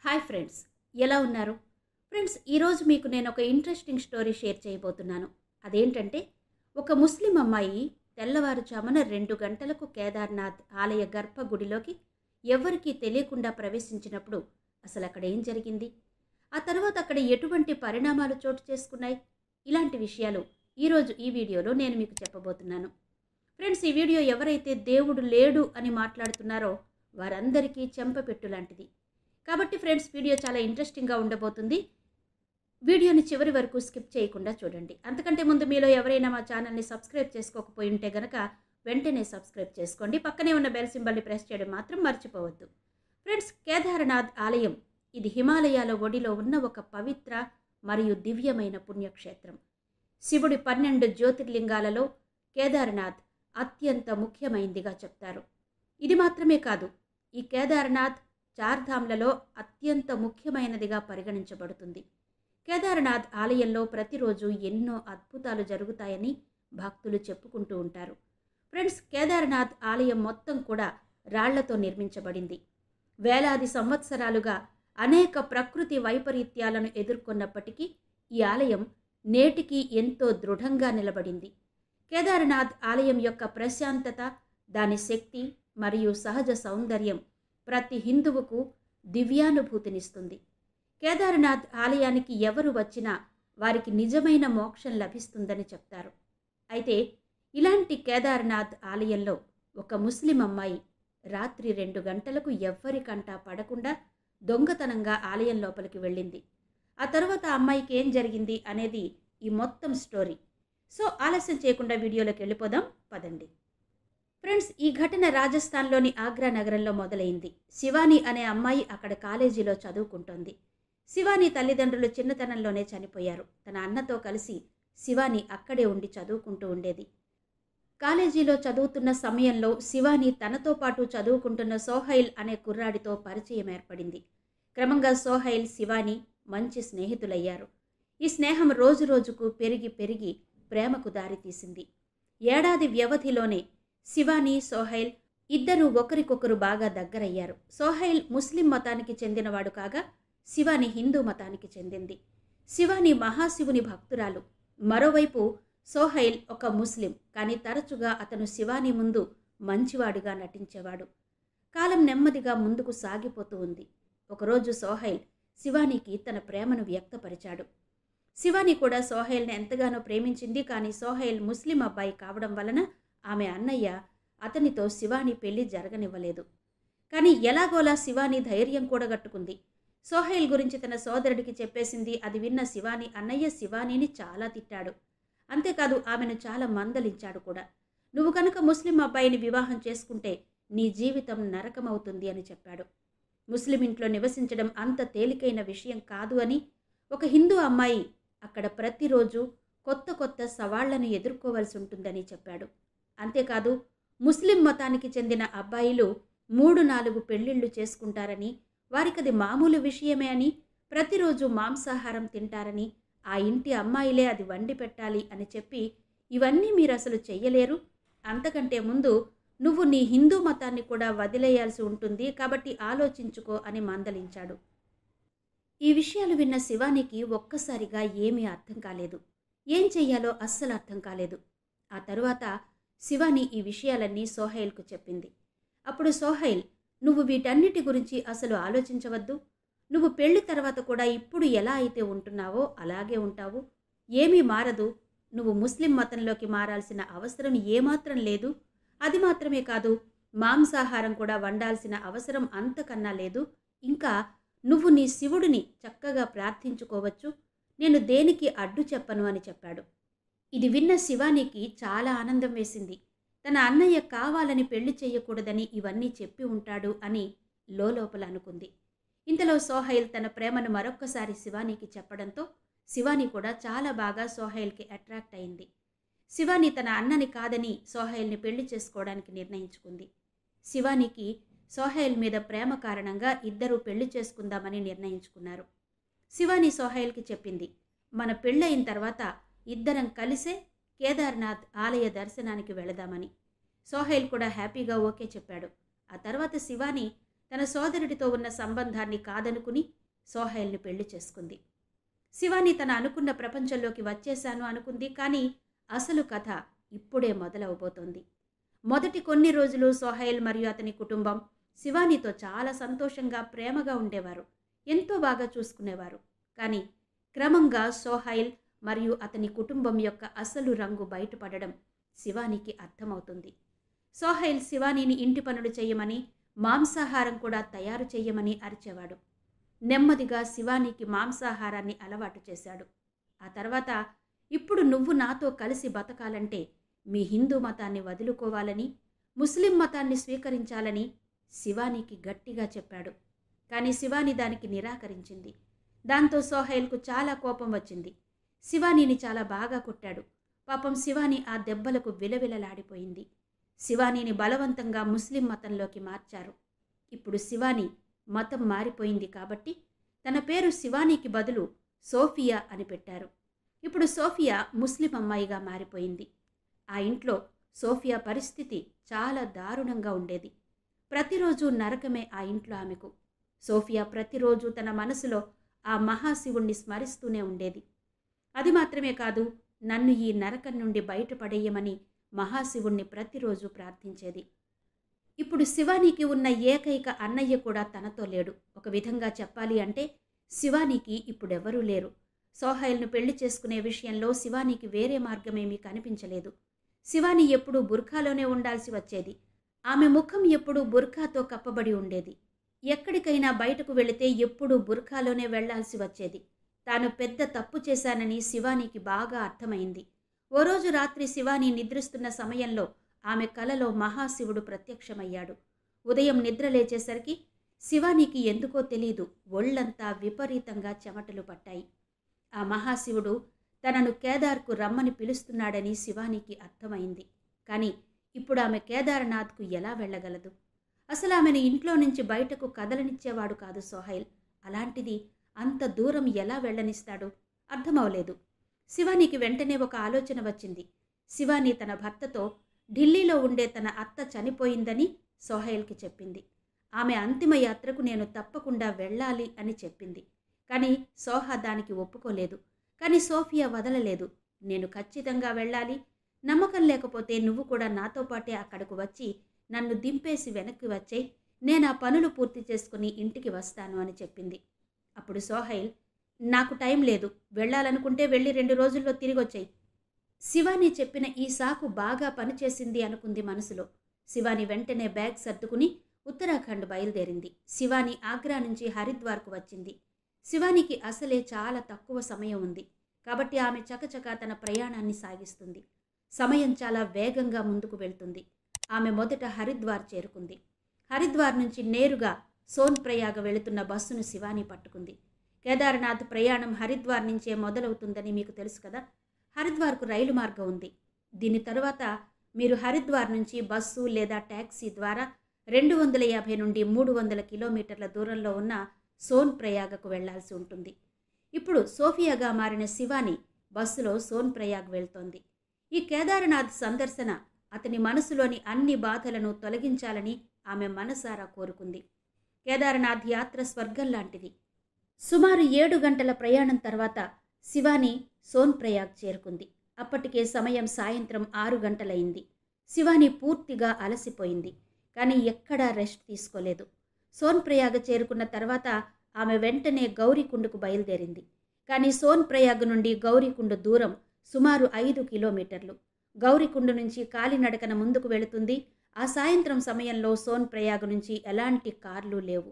Hi friends, ఎలా ఉన్నారు? Friends, ఈరోజు మీకు నేను ఒక ఇంట్రెస్టింగ్ స్టోరీ షేర్ చేయబోతున్నాను. అదేంటంటే, ఒక ముస్లిం అమ్మాయి తెల్లవారుజామున 2 గంటలకు కేదార్నాథ్ ఆలయ గర్భగుడిలోకి ఎవ్వరికీ తెలియకుండా ప్రవేశించినప్పుడు అసలు అక్కడ ఏం జరిగింది? ఆ తర్వాత అక్కడ ఎటువంటి పరిణామాలు చోటు చేసుకున్నాయి? ఇలాంటి విషయాలు ఈరోజు ఈ వీడియోలో నేను మీకు చెప్పబోతున్నాను. ఫ్రెండ్స్, ఈ వీడియో ఎవరైతే దేవుడు లేడు అని మాట్లాడుతున్నారో వారందరికీ చెంపపెట్టు లాంటిది. కాబట్టి ఫ్రెండ్స్, వీడియో చాలా ఇంట్రెస్టింగ్గా ఉండబోతుంది. వీడియోని చివరి వరకు స్కిప్ చేయకుండా చూడండి. అంతకంటే ముందు మీలో ఎవరైనా మా ఛానల్ని సబ్స్క్రైబ్ చేసుకోకపోయి ఉంటే గనక వెంటనే సబ్స్క్రైబ్ చేసుకోండి. పక్కనే ఉన్న బెల్ సింబల్ని ప్రెస్ చేయడం మాత్రం మర్చిపోవద్దు. ఫ్రెండ్స్, కేదార్నాథ్ ఆలయం ఇది హిమాలయాల ఒడిలో ఉన్న ఒక పవిత్ర మరియు దివ్యమైన పుణ్యక్షేత్రం. శివుడి 12 జ్యోతిర్లింగాలలో కేదార్నాథ్ అత్యంత ముఖ్యమైనదిగా చెప్తారు. ఇది మాత్రమే కాదు, ఈ కేదార్నాథ్ చార్ధామ్లలో అత్యంత ముఖ్యమైనదిగా పరిగణించబడుతుంది. కేదార్నాథ్ ఆలయంలో ప్రతిరోజు ఎన్నో అద్భుతాలు జరుగుతాయని భక్తులు చెప్పుకుంటూ ఉంటారు. ఫ్రెండ్స్, కేదార్నాథ్ ఆలయం మొత్తం కూడా రాళ్లతో నిర్మించబడింది. వేలాది సంవత్సరాలుగా అనేక ప్రకృతి వైపరీత్యాలను ఎదుర్కొన్నప్పటికీ ఈ ఆలయం నేటికి ఎంతో దృఢంగా నిలబడింది. కేదార్నాథ్ ఆలయం యొక్క ప్రశాంతత, దాని శక్తి మరియు సహజ సౌందర్యం ప్రతి హిందువుకు దివ్యానుభూతినిస్తుంది. కేదార్నాథ్ ఆలయానికి ఎవరు వచ్చినా వారికి నిజమైన మోక్షం లభిస్తుందని చెప్తారు. అయితే ఇలాంటి కేదార్నాథ్ ఆలయంలో ఒక ముస్లిం అమ్మాయి రాత్రి 2 గంటలకు ఎవ్వరికంటా పడకుండా దొంగతనంగా ఆలయం లోపలికి వెళ్ళింది. ఆ తర్వాత అమ్మాయికి ఏం జరిగింది అనేది ఈ మొత్తం స్టోరీ. సో ఆలస్యం చేయకుండా వీడియోలోకి వెళ్ళిపోదాం, పదండి. ఫ్రెండ్స్, ఈ ఘటన రాజస్థాన్లోని ఆగ్రా నగరంలో మొదలైంది. శివాని అనే అమ్మాయి అక్కడ కాలేజీలో చదువుకుంటోంది. శివాని తల్లిదండ్రులు చిన్నతనంలోనే చనిపోయారు. తన అన్నతో కలిసి శివాని అక్కడే ఉండి చదువుకుంటూ ఉండేది. కాలేజీలో చదువుతున్న సమయంలో శివాని తనతో పాటు చదువుకుంటున్న సోహైల్ అనే కుర్రాడితో పరిచయం ఏర్పడింది. క్రమంగా సోహైల్, శివాని మంచి స్నేహితులయ్యారు. ఈ స్నేహం రోజు రోజుకు పెరిగి పెరిగి ప్రేమకు దారితీసింది. ఏడాది వ్యవధిలోనే శివాని, సోహైల్ ఇద్దరూ ఒకరికొకరు బాగా దగ్గరయ్యారు. సోహైల్ ముస్లిం మతానికి చెందినవాడు కాగా శివాని హిందూ మతానికి చెందింది. శివాని మహాశివుని భక్తురాలు. మరోవైపు సోహైల్ ఒక ముస్లిం, కానీ తరచుగా అతను శివాని ముందు మంచివాడిగా నటించేవాడు. కాలం నెమ్మదిగా ముందుకు సాగిపోతూ ఉంది. ఒకరోజు సోహైల్ శివానికి తన ప్రేమను వ్యక్తపరిచాడు. శివాని కూడా సోహైల్ని ఎంతగానో ప్రేమించింది. కానీ సోహైల్ ముస్లిం అబ్బాయి కావడం వలన ఆమె అన్నయ్య అతనితో శివాని పెళ్లి జరగనివ్వలేదు. కానీ ఎలాగోలా శివాని ధైర్యం కూడగట్టుకుంది. సోహైల్ గురించి తన సోదరుడికి చెప్పేసింది. అది విన్న శివాని అన్నయ్య శివానీని చాలా తిట్టాడు. అంతేకాదు, ఆమెను చాలా మందలించాడు కూడా. నువ్వు కనుక ముస్లిం అబ్బాయిని వివాహం చేసుకుంటే నీ జీవితం నరకమవుతుంది అని చెప్పాడు. ముస్లిం ఇంట్లో నివసించడం అంత తేలికైన విషయం కాదు అని, ఒక హిందూ అమ్మాయి అక్కడ ప్రతిరోజు కొత్త కొత్త సవాళ్లను ఎదుర్కోవాల్సి ఉంటుందని చెప్పాడు. అంతేకాదు, ముస్లిం మతానికి చెందిన అబ్బాయిలు 3-4 పెళ్లిళ్లు చేసుకుంటారని, వారికది మామూలు విషయమే అని, ప్రతిరోజు మాంసాహారం తింటారని, ఆ ఇంటి అమ్మాయిలే అది వండి పెట్టాలి అని చెప్పి, ఇవన్నీ మీరు అసలు చెయ్యలేరు, అంతకంటే ముందు నువ్వు నీ హిందూ మతాన్ని కూడా వదిలేయాల్సి ఉంటుంది, కాబట్టి ఆలోచించుకో అని మందలించాడు. ఈ విషయాలు విన్న శివానికి ఒక్కసారిగా ఏమీ అర్థం కాలేదు. ఏం చెయ్యాలో అస్సలు అర్థం కాలేదు. ఆ తరువాత శివాని ఈ విషయాలన్నీ సోహైల్కు చెప్పింది. అప్పుడు సోహైల్, నువ్వు వీటన్నిటి గురించి అసలు ఆలోచించవద్దు. నువ్వు పెళ్లి తర్వాత కూడా ఇప్పుడు ఎలా అయితే ఉంటున్నావో అలాగే ఉంటావు. ఏమీ మారదు. నువ్వు ముస్లిం మతంలోకి మారాల్సిన అవసరం ఏమాత్రం లేదు. అది మాత్రమే కాదు, మాంసాహారం కూడా వండాల్సిన అవసరం అంతకన్నా లేదు. ఇంకా నువ్వు నీ శివుడిని చక్కగా ప్రార్థించుకోవచ్చు. నేను దేనికి అడ్డు చెప్పను అని చెప్పాడు. ఇది విన్న శివానికి చాలా ఆనందం వేసింది. తన అన్నయ్య కావాలని పెళ్లి చేయకూడదని ఇవన్నీ చెప్పి ఉంటాడు అని లోపల అనుకుంది. ఇంతలో సోహైల్ తన ప్రేమను మరొక్కసారి శివానికి చెప్పడంతో శివాని కూడా చాలా బాగా సోహైల్కి అట్రాక్ట్ అయింది. శివాని తన అన్నని కాదని సోహైల్ని పెళ్లి చేసుకోవడానికి నిర్ణయించుకుంది. శివానికి సోహైల్ మీద ప్రేమ కారణంగా ఇద్దరూ పెళ్లి చేసుకుందామని నిర్ణయించుకున్నారు. శివాని సోహైల్కి చెప్పింది, మన పెళ్ళయిన తర్వాత ఇద్దరం కలిసే కేదార్నాథ్ ఆలయ దర్శనానికి వెళదామని. సోహైల్ కూడా హ్యాపీగా ఓకే చెప్పాడు. ఆ తర్వాత శివాని తన సోదరుడితో ఉన్న సంబంధాన్ని కాదనుకుని సోహైల్ని పెళ్లి చేసుకుంది. శివాని తన అనుకున్న ప్రపంచంలోకి వచ్చేశాను అనుకుంది. కానీ అసలు కథ ఇప్పుడే మొదలవబోతోంది. మొదటి కొన్ని రోజులు సోహైల్ మరియు అతని కుటుంబం శివానితో చాలా సంతోషంగా ప్రేమగా ఉండేవారు. ఎంతో బాగా చూసుకునేవారు. కానీ క్రమంగా సోహైల్ మరియు అతని కుటుంబం యొక్క అసలు రంగు బయటపడడం శివానికి అర్థమవుతుంది. సోహైల్ శివానీని ఇంటి పనులు చేయమని, మాంసాహారం కూడా తయారు చేయమని అరిచేవాడు. నెమ్మదిగా శివానీకి మాంసాహారాన్ని అలవాటు చేశాడు. ఆ తర్వాత ఇప్పుడు నువ్వు నాతో కలిసి బతకాలంటే మీ హిందూ మతాన్ని వదులుకోవాలని, ముస్లిం మతాన్ని స్వీకరించాలని శివానీకి గట్టిగా చెప్పాడు. కానీ శివాని దానికి నిరాకరించింది. దాంతో సోహైల్కు చాలా కోపం వచ్చింది. శివానీని చాలా బాగా కొట్టాడు. పాపం శివాని ఆ దెబ్బలకు విలవిలలాడిపోయింది. శివానీని బలవంతంగా ముస్లిం మతంలోకి మార్చారు. ఇప్పుడు శివాని మతం మారిపోయింది కాబట్టి తన పేరు శివానీకి బదులు సోఫియా అని పెట్టారు. ఇప్పుడు సోఫియా ముస్లిం అమ్మాయిగా మారిపోయింది. ఆ ఇంట్లో సోఫియా పరిస్థితి చాలా దారుణంగా ఉండేది. ప్రతిరోజు నరకమే ఆ ఇంట్లో ఆమెకు. సోఫియా ప్రతిరోజు తన మనసులో ఆ మహాశివుణ్ణి స్మరిస్తూనే ఉండేది. అది మాత్రమే కాదు, నన్ను ఈ నరకం నుండి బయటపడేయమని మహాశివుణ్ణి ప్రతిరోజు ప్రార్థించేది. ఇప్పుడు శివానీకి ఉన్న ఏకైక అన్నయ్య కూడా తనతో లేడు. ఒక విధంగా చెప్పాలి అంటే శివానీకి ఇప్పుడెవరూ లేరు. సోహైల్ను పెళ్లి చేసుకునే విషయంలో శివానీకి వేరే మార్గమేమీ కనిపించలేదు. శివాని ఎప్పుడూ బుర్ఖాలోనే ఉండాల్సి వచ్చేది. ఆమె ముఖం ఎప్పుడూ బుర్ఖాతో కప్పబడి ఉండేది. ఎక్కడికైనా బయటకు వెళితే ఎప్పుడూ బుర్ఖాలోనే వెళ్లాల్సి వచ్చేది. తాను పెద్ద తప్పు చేశానని శివానీకి బాగా అర్థమైంది. ఓ రోజు రాత్రి శివాని నిద్రిస్తున్న సమయంలో ఆమె కలలో మహాశివుడు ప్రత్యక్షమయ్యాడు. ఉదయం నిద్ర లేచేసరికి శివానీకి ఎందుకో తెలీదు, ఒళ్లంతా విపరీతంగా చెమటలు పట్టాయి. ఆ మహాశివుడు తనను కేదార్కు రమ్మని పిలుస్తున్నాడని శివానీకి అర్థమైంది. కానీ ఇప్పుడు ఆమె కేదార్నాథ్కు ఎలా వెళ్ళగలదు? అసలు ఆమెను ఇంట్లో నుంచి బయటకు కదలనిచ్చేవాడు కాదు సోహైల్. అలాంటిది అంత దూరం ఎలా వెళ్ళనిస్తాడు? అర్థమవలేదు. శివానీకి వెంటనే ఒక ఆలోచన వచ్చింది. శివాని తన భర్తతో ఢిల్లీలో ఉండే తన అత్త చనిపోయిందని సోహైల్కి చెప్పింది. ఆమె అంతిమ యాత్రకు నేను తప్పకుండా వెళ్ళాలి అని చెప్పింది. కానీ సోహా దానికి ఒప్పుకోలేదు. కానీ సోఫియా వదలలేదు. నేను ఖచ్చితంగా వెళ్ళాలి, నమ్మకం లేకపోతే నువ్వు కూడా నాతో పాటే అక్కడకు వచ్చి నన్ను దింపేసి వెనక్కి వచ్చేయ్, నేను ఆ పనులు పూర్తి చేసుకుని ఇంటికి వస్తాను అని చెప్పింది. అప్పుడు సోహైల్, నాకు టైం లేదు, వెళ్ళాలనుకుంటే వెళ్ళి 2 రోజుల్లో తిరిగొచ్చాయి. శివాని చెప్పిన ఈ సాకు బాగా పనిచేసింది అనుకుంది మనసులో. శివాని వెంటనే బ్యాగ్ సర్దుకుని ఉత్తరాఖండ్ బయలుదేరింది. శివాని ఆగ్రా నుంచి హరిద్వార్కు వచ్చింది. శివానికి అసలే చాలా తక్కువ సమయం ఉంది కాబట్టి ఆమె చకచకా తన ప్రయాణాన్ని సాగిస్తుంది. సమయం చాలా వేగంగా ముందుకు వెళ్తుంది. ఆమె మొదట హరిద్వార్ చేరుకుంది. హరిద్వార్ నుంచి నేరుగా సోన్ప్రయాగ వెళుతున్న బస్సును శివాని పట్టుకుంది. కేదార్నాథ్ ప్రయాణం హరిద్వార్ నుంచే మొదలవుతుందని మీకు తెలుసు కదా. హరిద్వార్కు రైలు మార్గం ఉంది. దీని తరువాత మీరు హరిద్వార్ నుంచి బస్సు లేదా ట్యాక్సీ ద్వారా 250 నుండి 300 కిలోమీటర్ల దూరంలో ఉన్న సోన్ప్రయాగకు వెళ్లాల్సి ఉంటుంది. ఇప్పుడు సోఫియాగా మారిన శివాని బస్సులో సోన్ప్రయాగ్ వెళ్తోంది. ఈ కేదార్నాథ్ సందర్శన అతని మనసులోని అన్ని బాధలను తొలగించాలని ఆమె మనసారా కోరుకుంది. కేదార్నాథ్ యాత్ర స్వర్గం లాంటిది. సుమారు 7 గంటల ప్రయాణం తర్వాత శివాని సోన్ప్రయాగ్ చేరుకుంది. అప్పటికే సమయం సాయంత్రం 6 గంటలైంది. శివాని పూర్తిగా అలసిపోయింది. కానీ ఎక్కడా రెస్ట్ తీసుకోలేదు. సోన్ప్రయాగ చేరుకున్న తర్వాత ఆమె వెంటనే గౌరీకుండకు బయలుదేరింది. కానీ సోన్ప్రయాగ నుండి గౌరీకుండ దూరం సుమారు 5 కిలోమీటర్లు. గౌరీకుండ నుంచి కాలినడకన ముందుకు వెళుతుంది. ఆ సాయంత్రం సమయంలో సోన్ప్రయాగ నుంచి ఎలాంటి కార్లు లేవు.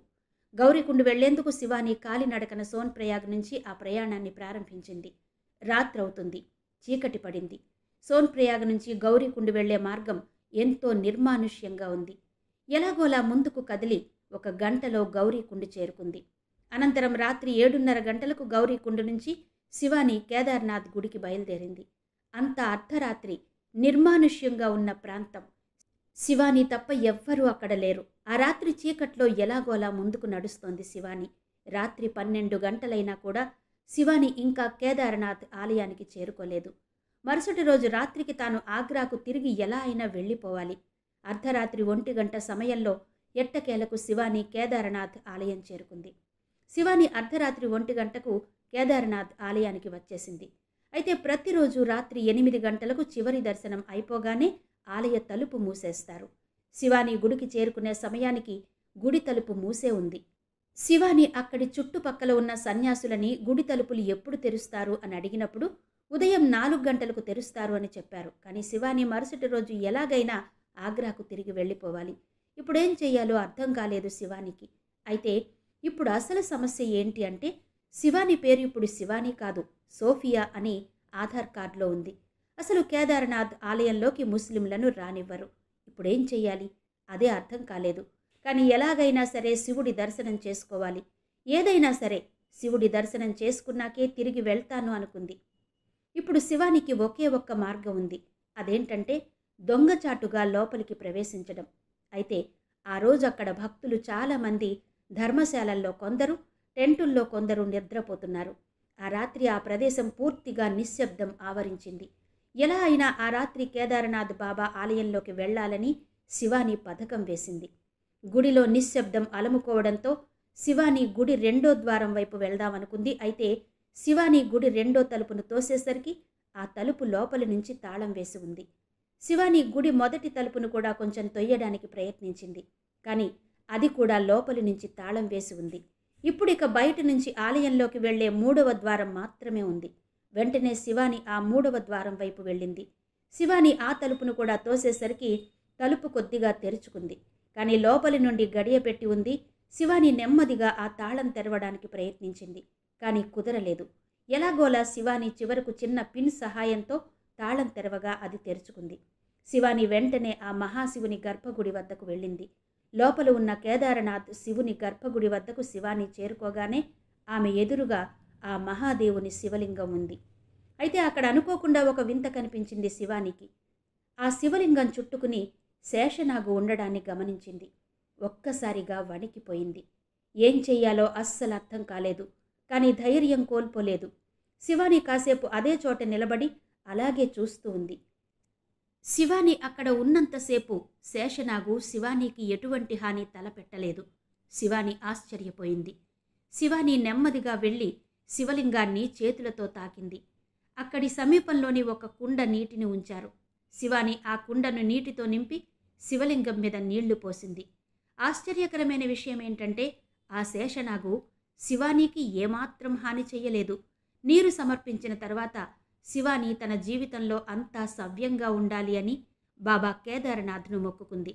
గౌరీకుండ వెళ్లేందుకు శివాని కాలినడకన సోన్ప్రయాగ నుంచి ఆ ప్రయాణాన్ని ప్రారంభించింది. రాత్రవుతుంది. చీకటి పడింది. సోన్ప్రయాగ నుంచి గౌరీకుండ వెళ్లే మార్గం ఎంతో నిర్మానుష్యంగా ఉంది. ఎలాగోలా ముందుకు కదిలి 1 గంటలో గౌరీకుండ చేరుకుంది. అనంతరం రాత్రి 7:30 గంటలకు గౌరీకుండ నుంచి శివాని కేదార్నాథ్ గుడికి బయలుదేరింది. అంత అర్ధరాత్రి నిర్మానుష్యంగా ఉన్న ప్రాంతం. శివాని తప్ప ఎవ్వరూ అక్కడ లేరు. ఆ రాత్రి చీకట్లో ఎలాగోలా ముందుకు నడుస్తోంది శివాని. రాత్రి 12 గంటలైనా కూడా శివాని ఇంకా కేదార్నాథ్ ఆలయానికి చేరుకోలేదు. మరుసటి రోజు రాత్రికి తాను ఆగ్రాకు తిరిగి ఎలా అయినా వెళ్ళిపోవాలి. అర్ధరాత్రి 1 గంట సమయంలో ఎట్టకేలకు శివాని కేదారనాథ్ ఆలయం చేరుకుంది. శివాని అర్ధరాత్రి 1 గంటకు కేదారనాథ్ ఆలయానికి వచ్చేసింది. అయితే ప్రతిరోజు రాత్రి 8 గంటలకు చివరి దర్శనం అయిపోగానే ఆలయ తలుపు మూసేస్తారు. శివాని గుడికి చేరుకునే సమయానికి గుడి తలుపు మూసే ఉంది. శివాని అక్కడి చుట్టుపక్కల ఉన్న సన్యాసులని గుడి తలుపులు ఎప్పుడు తెరుస్తారు అని అడిగినప్పుడు ఉదయం 4 గంటలకు తెరుస్తారు అని చెప్పారు. కానీ శివాని మరుసటి రోజు ఎలాగైనా ఆగ్రాకు తిరిగి వెళ్ళిపోవాలి. ఇప్పుడేం చెయ్యాలో అర్థం కాలేదు శివానికి. అయితే ఇప్పుడు అసలు సమస్య ఏంటి అంటే శివాని పేరు ఇప్పుడు శివాని కాదు, సోఫియా అని ఆధార్ కార్డులో ఉంది. అసలు కేదారనాథ్ ఆలయంలోకి ముస్లింలను రానివ్వరు. ఇప్పుడేం చెయ్యాలి అదే అర్థం కాలేదు. కానీ ఎలాగైనా సరే శివుడి దర్శనం చేసుకోవాలి. ఏదైనా సరే శివుడి దర్శనం చేసుకున్నాకే తిరిగి వెళ్తాను అనుకుంది. ఇప్పుడు శివానికి ఒకే ఒక్క మార్గం ఉంది. అదేంటంటే దొంగచాటుగా లోపలికి ప్రవేశించడం. అయితే ఆ రోజు అక్కడ భక్తులు చాలామంది ధర్మశాలల్లో కొందరు, టెంటుల్లో కొందరు నిద్రపోతున్నారు. ఆ రాత్రి ఆ ప్రదేశం పూర్తిగా నిశ్శబ్దం ఆవరించింది. ఎలా అయినా ఆ రాత్రి కేదారనాథ్ బాబా ఆలయంలోకి వెళ్లాలని శివాని పథకం వేసింది. గుడిలో నిశ్శబ్దం అలముకోవడంతో శివాని గుడి 2వ ద్వారం వైపు వెళ్దామనుకుంది. అయితే శివాని గుడి 2వ తలుపును తోసేసరికి ఆ తలుపు లోపలి నుంచి తాళం వేసి ఉంది. శివాని గుడి మొదటి తలుపును కూడా కొంచెం తొయ్యడానికి ప్రయత్నించింది. కానీ అది కూడా లోపలి నుంచి తాళం వేసి ఉంది. ఇప్పుడిక బయట నుంచి ఆలయంలోకి వెళ్లే 3వ ద్వారం మాత్రమే ఉంది. వెంటనే శివాని ఆ 3వ ద్వారం వైపు వెళ్ళింది. శివాని ఆ తలుపును కూడా తోసేసరికి తలుపు కొద్దిగా తెరుచుకుంది. కానీ లోపలి నుండి గడియ పెట్టి ఉంది. శివాని నెమ్మదిగా ఆ తాళం తెరవడానికి ప్రయత్నించింది. కానీ కుదరలేదు. ఎలాగోలా శివాని చివరకు చిన్న పిన్ సహాయంతో తాళం తెరవగా అది తెరుచుకుంది. శివాని వెంటనే ఆ మహాశివుని గర్భగుడి వద్దకు వెళ్ళింది. లోపల ఉన్న కేదారనాథ్ శివుని గర్భగుడి వద్దకు శివాని చేరుకోగానే ఆమె ఎదురుగా ఆ మహాదేవుని శివలింగం ఉంది. అయితే అక్కడ అనుకోకుండా ఒక వింత కనిపించింది శివానికి. ఆ శివలింగం చుట్టుకుని శేషనాగు ఉండడాన్ని గమనించింది. ఒక్కసారిగా వణికిపోయింది. ఏం చెయ్యాలో అస్సలు అర్థం కాలేదు. కానీ ధైర్యం కోల్పోలేదు. శివాని కాసేపు అదే చోట నిలబడి అలాగే చూస్తూ ఉంది. శివాని అక్కడ ఉన్నంతసేపు శేషనాగు శివానికి ఎటువంటి హాని తలపెట్టలేదు. శివాని ఆశ్చర్యపోయింది. శివాని నెమ్మదిగా వెళ్ళి శివలింగాన్ని చేతులతో తాకింది. అక్కడి సమీపంలోని ఒక కుండ నీటిని ఉంచారు. శివాని ఆ కుండను నీటితో నింపి శివలింగం మీద నీళ్లు పోసింది. ఆశ్చర్యకరమైన విషయం ఏంటంటే ఆ శేషనాగు శివానికి ఏమాత్రం హాని చెయ్యలేదు. నీరు సమర్పించిన తర్వాత శివాని తన జీవితంలో అంతా సవ్యంగా ఉండాలి అని బాబా కేదారనాథ్ను మొక్కుకుంది.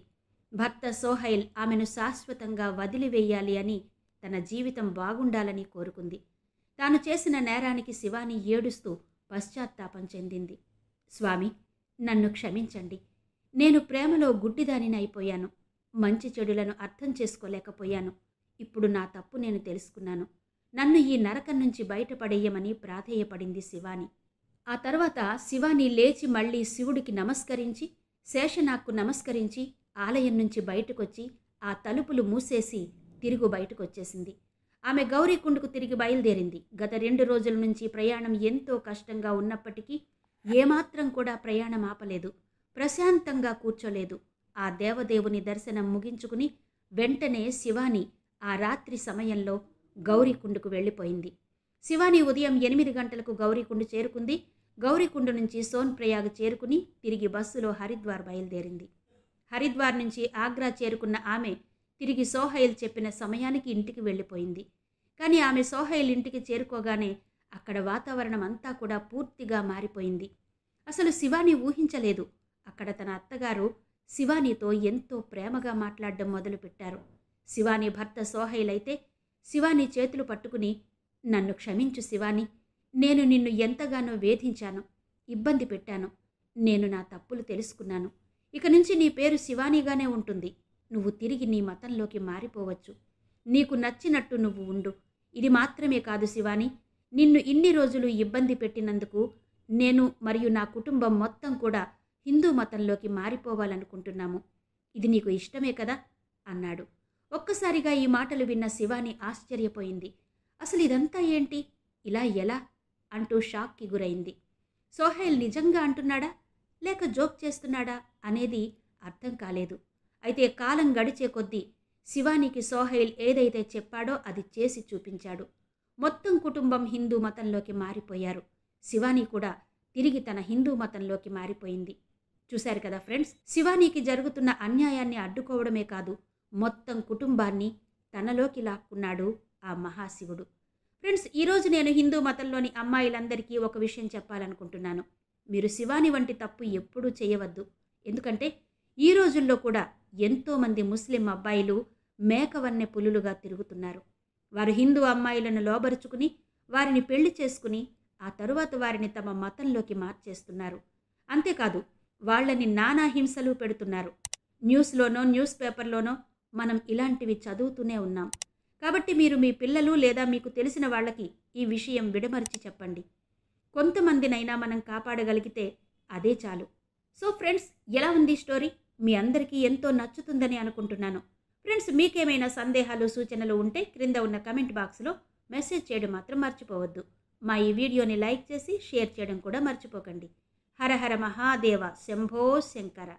భర్త సోహైల్ ఆమెను శాశ్వతంగా వదిలివేయాలి అని తన జీవితం బాగుండాలని కోరుకుంది. తాను చేసిన నేరానికి శివాని ఏడుస్తూ పశ్చాత్తాపం చెందింది. స్వామి, నన్ను క్షమించండి. నేను ప్రేమలో గుడ్డిదానిని అయిపోయాను. మంచి చెడులను అర్థం చేసుకోలేకపోయాను. ఇప్పుడు నా తప్పు నేను తెలుసుకున్నాను. నన్ను ఈ నరకం నుంచి బయటపడేయమని ప్రాధేయపడింది శివాని. ఆ తర్వాత శివాని లేచి మళ్ళీ శివుడికి నమస్కరించి శేషనాగ్కు నమస్కరించి ఆలయం నుంచి బయటకొచ్చి ఆ తలుపులు మూసేసి తిరుగు బయటకొచ్చేసింది. ఆమె గౌరీకుండకు తిరిగి బయలుదేరింది. గత 2 రోజుల నుంచి ప్రయాణం ఎంతో కష్టంగా ఉన్నప్పటికీ ఏమాత్రం కూడా ప్రయాణం ఆపలేదు. ప్రశాంతంగా కూర్చోలేదు. ఆ దేవదేవుని దర్శనం ముగించుకుని వెంటనే శివాని ఆ రాత్రి సమయంలో గౌరీకుండకు వెళ్ళిపోయింది. శివాని ఉదయం 8 గంటలకు గౌరీకుండ చేరుకుంది. గౌరీకుండ నుంచి సోన్ప్రయాగ్ చేరుకుని తిరిగి బస్సులో హరిద్వార్ బయలుదేరింది. హరిద్వార్ నుంచి ఆగ్రా చేరుకున్న ఆమె తిరిగి సోహైల్ చెప్పిన సమయానికి ఇంటికి వెళ్ళిపోయింది. కానీ ఆమె సోహైల్ ఇంటికి చేరుకోగానే అక్కడ వాతావరణం అంతా కూడా పూర్తిగా మారిపోయింది. అసలు శివాని ఊహించలేదు. అక్కడ తన అత్తగారు శివానితో ఎంతో ప్రేమగా మాట్లాడడం మొదలుపెట్టారు. శివాని భర్త సోహైల్ అయితే శివాని చేతులు పట్టుకుని, నన్ను క్షమించు శివాని, నేను నిన్ను ఎంతగానో వేధించాను, ఇబ్బంది పెట్టాను. నేను నా తప్పులు తెలుసుకున్నాను. ఇక నుంచి నీ పేరు శివానీగానే ఉంటుంది. నువ్వు తిరిగి నీ మతంలోకి మారిపోవచ్చు. నీకు నచ్చినట్టు నువ్వు ఉండు. ఇది మాత్రమే కాదు శివాని, నిన్ను ఇన్ని రోజులు ఇబ్బంది పెట్టినందుకు నేను మరియు నా కుటుంబం మొత్తం కూడా హిందూ మతంలోకి మారిపోవాలనుకుంటున్నాము. ఇది నీకు ఇష్టమే కదా అన్నాడు. ఒక్కసారిగా ఈ మాటలు విన్న శివాని ఆశ్చర్యపోయింది. అసలు ఇదంతా ఏంటి, ఇలా ఎలా అంటూ షాక్కి గురైంది. సోహైల్ నిజంగా అంటున్నాడా లేక జోక్ చేస్తున్నాడా అనేది అర్థం కాలేదు. అయితే కాలం గడిచే కొద్దీ శివానీకి సోహైల్ ఏదైతే చెప్పాడో అది చేసి చూపించాడు. మొత్తం కుటుంబం హిందూ మతంలోకి మారిపోయారు. శివానీ కూడా తిరిగి తన హిందూ మతంలోకి మారిపోయింది. చూశారు కదా ఫ్రెండ్స్, శివానీకి జరుగుతున్న అన్యాయాన్ని అడ్డుకోవడమే కాదు, మొత్తం కుటుంబాన్ని తనలోకి లాక్కున్నాడు ఆ మహాశివుడు. ఫ్రెండ్స్, ఈరోజు నేను హిందూ మతంలోని అమ్మాయిలందరికీ ఒక విషయం చెప్పాలనుకుంటున్నాను. మీరు శివాని వంటి తప్పు ఎప్పుడూ చేయవద్దు. ఎందుకంటే ఈ రోజుల్లో కూడా ఎంతోమంది ముస్లిం అబ్బాయిలు మేకవన్నె పులులుగా తిరుగుతున్నారు. వారు హిందూ అమ్మాయిలను లోబరుచుకుని వారిని పెళ్లి చేసుకుని ఆ తరువాత వారిని తమ మతంలోకి మార్చేస్తున్నారు. అంతేకాదు, వాళ్ళని నానా హింసలు పెడుతున్నారు. న్యూస్లోనో న్యూస్ పేపర్లోనో మనం ఇలాంటివి చదువుతూనే ఉన్నాం. కాబట్టి మీరు మీ పిల్లలు లేదా మీకు తెలిసిన వాళ్ళకి ఈ విషయం విడమర్చి చెప్పండి. కొంతమందినైనా మనం కాపాడగలిగితే అదే చాలు. సో ఫ్రెండ్స్, ఎలా ఉంది స్టోరీ? మీ అందరికీ ఎంతో నచ్చుతుందని అనుకుంటున్నాను. ఫ్రెండ్స్, మీకేమైనా సందేహాలు సూచనలు ఉంటే క్రింద ఉన్న కమెంట్ బాక్స్లో మెసేజ్ చేయడం మాత్రం మర్చిపోవద్దు. మా ఈ వీడియోని లైక్ చేసి షేర్ చేయడం కూడా మర్చిపోకండి. హర హర మహాదేవ, శంభో శంకర.